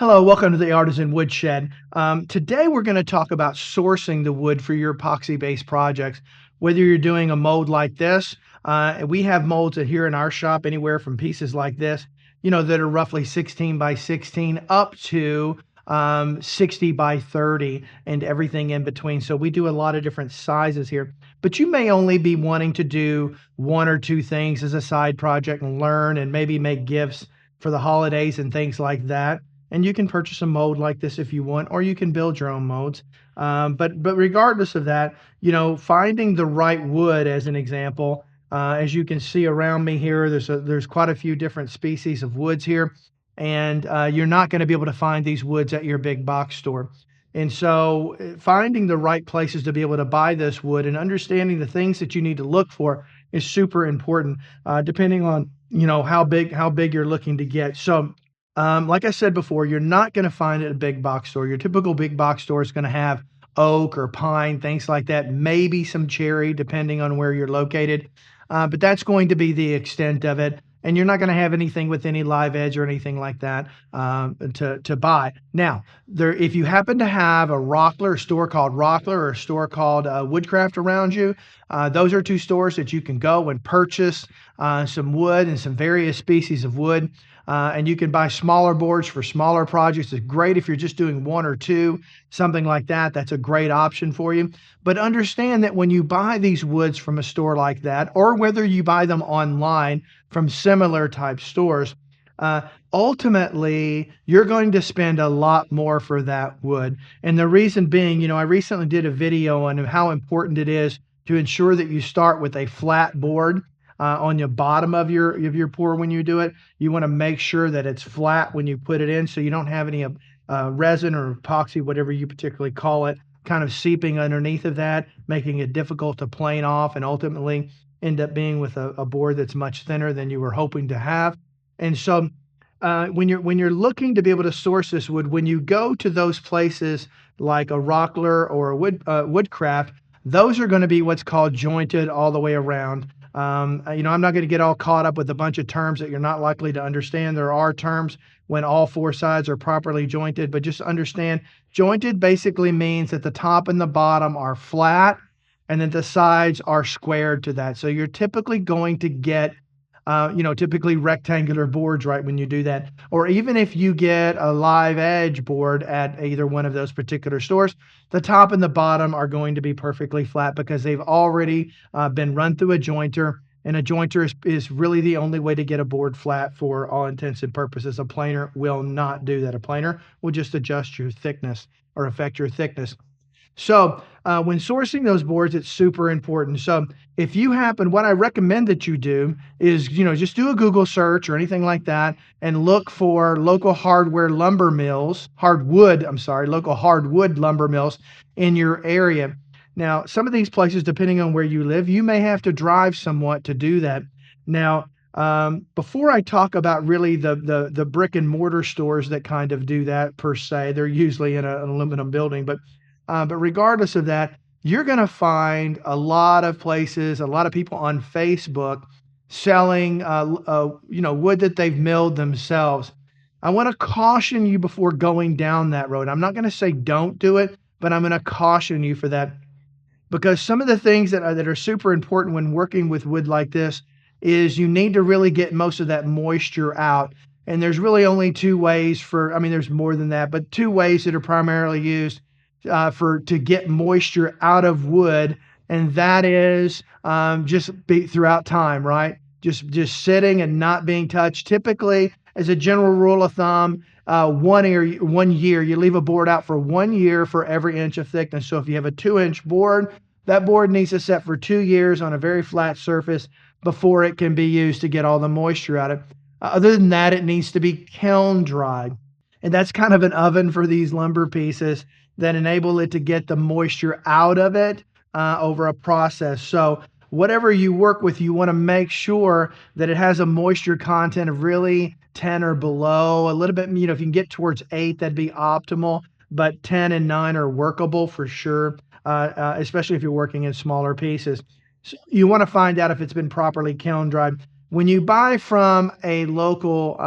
Hello, welcome to the Artisan Woodshed. Today we're going to talk about sourcing the wood for your epoxy-based projects. Whether you're doing a mold like this, we have molds here in our shop anywhere from pieces like this, that are roughly 16 by 16 up to 60 by 30 and everything in between. So we do a lot of different sizes here, but you may only be wanting to do one or two things as a side project and learn and maybe make gifts for the holidays and things like that, and you can purchase a mold like this if you want, or you can build your own molds. But regardless of that, finding the right wood, as an example, as you can see around me here, there's quite a few different species of woods here, and you're not going to be able to find these woods at your big box store. And so, finding the right places to be able to buy this wood and understanding the things that you need to look for is super important, depending on how big you're looking to get. So like I said before, you're not going to find it at a big box store. Your typical big box store is going to have oak or pine, things like that, maybe some cherry, depending on where you're located. But that's going to be the extent of it. And you're not going to have anything with any live edge or anything like that to buy. Now, if you happen to have a store called Rockler, or a store called Woodcraft around you, those are two stores that you can go and purchase some wood and some various species of wood. And you can buy smaller boards for smaller projects. It's great if you're just doing one or two, something like that. That's a great option for you. But understand that when you buy these woods from a store like that, or whether you buy them online from similar type stores, ultimately you're going to spend a lot more for that wood. And the reason being, I recently did a video on how important it is to ensure that you start with a flat board on the bottom of your pour when you do it. You want to make sure that it's flat when you put it in, so you don't have any resin or epoxy, whatever you particularly call it, kind of seeping underneath of that, making it difficult to plane off, and ultimately end up being with a board that's much thinner than you were hoping to have. And so when you're looking to be able to source this wood, when you go to those places like a Rockler or a Woodcraft, those are going to be what's called jointed all the way around. I'm not going to get all caught up with a bunch of terms that you're not likely to understand. There are terms when all four sides are properly jointed, but just understand jointed basically means that the top and the bottom are flat and then the sides are squared to that. So you're typically going to get typically rectangular boards, right, when you do that. Or even if you get a live edge board at either one of those particular stores, the top and the bottom are going to be perfectly flat because they've already been run through a jointer. And a jointer is really the only way to get a board flat for all intents and purposes. A planer will not do that. A planer will just adjust your thickness or affect your thickness. So when sourcing those boards, it's super important. So what I recommend that you do is, just do a Google search or anything like that and look for local local hardwood lumber mills in your area. Now, some of these places, depending on where you live, you may have to drive somewhat to do that. Now, before I talk about really the brick and mortar stores that kind of do that per se, they're usually in an aluminum building, but regardless of that, you're going to find a lot of places, a lot of people on Facebook selling, wood that they've milled themselves. I want to caution you before going down that road. I'm not going to say don't do it, but I'm going to caution you for that, because some of the things that are super important when working with wood like this is you need to really get most of that moisture out. And there's really only two ways there's more than that, but two ways that are primarily used to get moisture out of wood, and that is just be throughout time, right? Just sitting and not being touched. Typically, as a general rule of thumb, 1 year, you leave a board out for 1 year for every inch of thickness. So if you have a 2-inch board, that board needs to set for 2 years on a very flat surface before it can be used to get all the moisture out of it. Other than that, it needs to be kiln dried. And that's kind of an oven for these lumber pieces that enable it to get the moisture out of it over a process. So whatever you work with, you want to make sure that it has a moisture content of really 10 or below. A little bit, if you can get towards 8, that'd be optimal, but 10 and 9 are workable for sure, especially if you're working in smaller pieces. So you want to find out if it's been properly kiln dried. When you buy from a local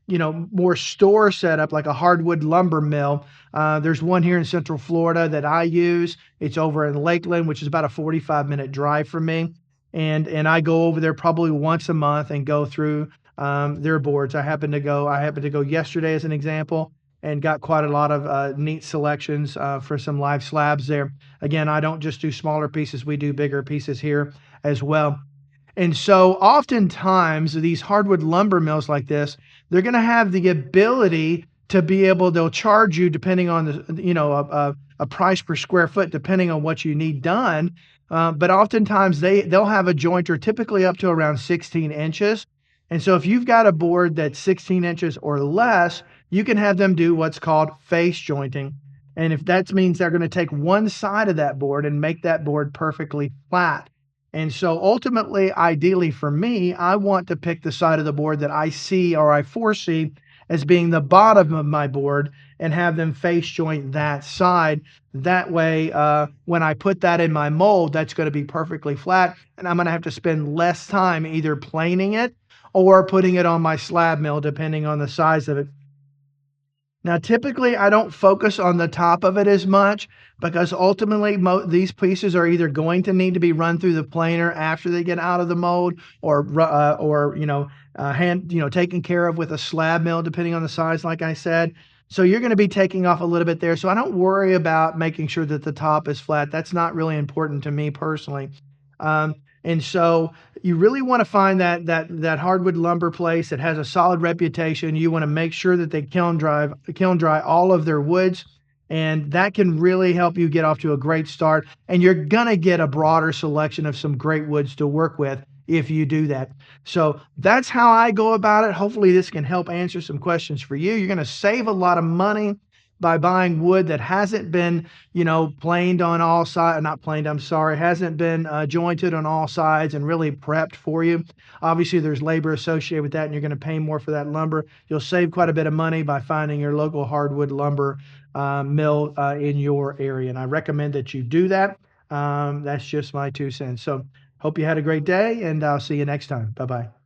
more store setup like a hardwood lumber mill. There's one here in Central Florida that I use. It's over in Lakeland, which is about a 45-minute drive from me. And I go over there probably once a month and go through their boards. I happened to go yesterday as an example and got quite a lot of neat selections for some live slabs there. Again, I don't just do smaller pieces, we do bigger pieces here as well. And so oftentimes these hardwood lumber mills like this, they're going to have the ability to be able, they'll charge you depending on a price per square foot, depending on what you need done. But oftentimes they'll have a jointer typically up to around 16 inches. And so if you've got a board that's 16 inches or less, you can have them do what's called face jointing. And if that means they're going to take one side of that board and make that board perfectly flat. And so ultimately, ideally for me, I want to pick the side of the board that I see or I foresee as being the bottom of my board and have them face joint that side. That way, when I put that in my mold, that's going to be perfectly flat. And I'm going to have to spend less time either planing it or putting it on my slab mill, depending on the size of it. Now, typically, I don't focus on the top of it as much because ultimately these pieces are either going to need to be run through the planer after they get out of the mold, or taken care of with a slab mill, depending on the size, like I said. So you're going to be taking off a little bit there. So I don't worry about making sure that the top is flat. That's not really important to me personally. And so you really want to find that hardwood lumber place that has a solid reputation. You want to make sure that they kiln dry all of their woods, and that can really help you get off to a great start. And you're gonna get a broader selection of some great woods to work with if you do that. So that's how I go about it. Hopefully this can help answer some questions for you. You're gonna save a lot of money by buying wood that hasn't been, planed on all sides, not planed, I'm sorry, hasn't been jointed on all sides and really prepped for you. Obviously, there's labor associated with that, and you're going to pay more for that lumber. You'll save quite a bit of money by finding your local hardwood lumber mill in your area, and I recommend that you do that. That's just my 2 cents. So, hope you had a great day, and I'll see you next time. Bye bye.